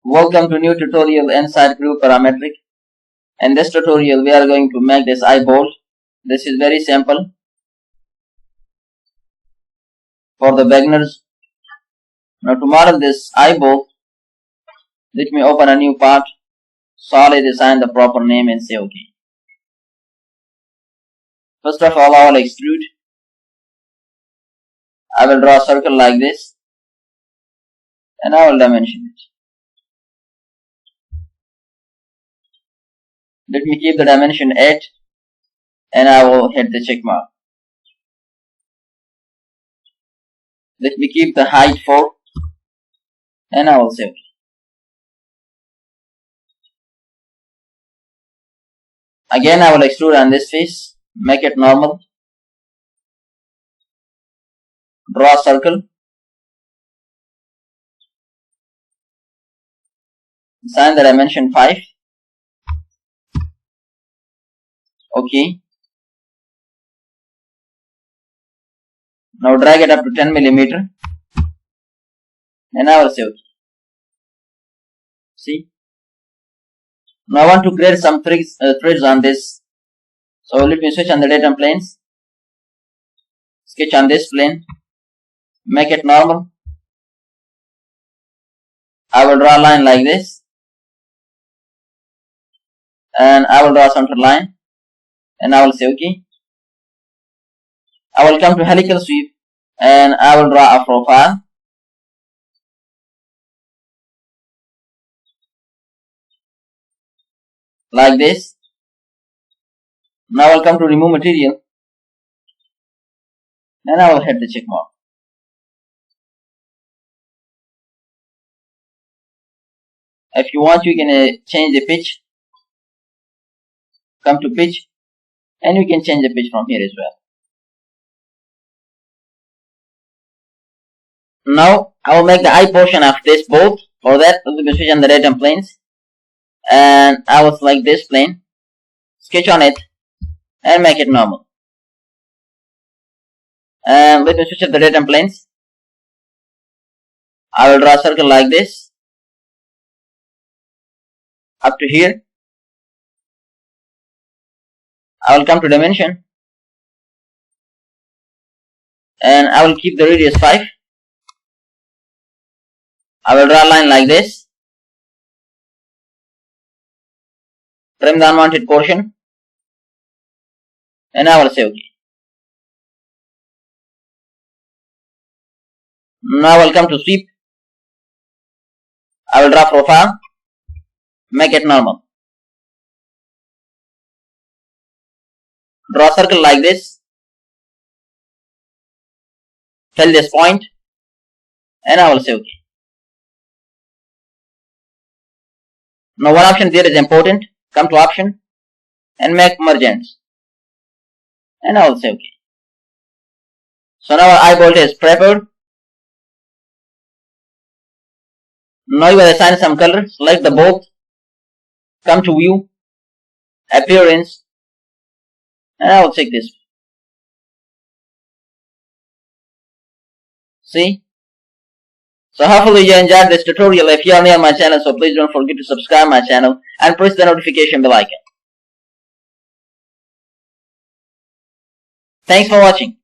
Welcome to new tutorial inside Creo Parametric. In this tutorial we are going to make this eye bolt. This is very simple for the beginners. Now to model this eye bolt, let me open a new part, solid, assign the proper name and say OK. First of all, I will extrude. I will draw a circle like this and I will dimension it. Let me keep the dimension 8 and I will hit the check mark. Let me keep the height 4 and I will say OK. Again I will extrude on this face, make it normal. Draw a circle. Assign the dimension 5. OK. Now drag it up to 10 millimeter and I will say OK. See? Now I want to create some threads on this. So let me switch on the datum planes. Sketch on this plane. Make it normal. I will draw a line like this. And I will draw a center line. And I will say OK. I will come to helical sweep and I will draw a profile. Like this. Now I will come to remove material and I will hit the check mark. If you want, you can change the pitch. Come to pitch and you can change the pitch from here as well. Now I will make the eye portion of this bolt. For that, we will switch on the datum planes and I will select this plane, sketch on it and make it normal. And let me switch up the datum planes. I will draw a circle like this up to here. I will come to dimension and I will keep the radius 5. I will draw a line like this. Trim the unwanted portion and I will say OK. Now I will come to sweep. I will draw profile, make it normal. Draw a circle like this. Fill this point and I will say OK. Now one option there is important. Come to option and make merge ends and I will say OK. So now our eye bolt is prepared. Now you will assign some color. Select the bolt. Come to view, appearance and I will check this. See? So hopefully you enjoyed this tutorial. If you are new on my channel, so please don't forget to subscribe my channel and press the notification bell icon. Thanks for watching.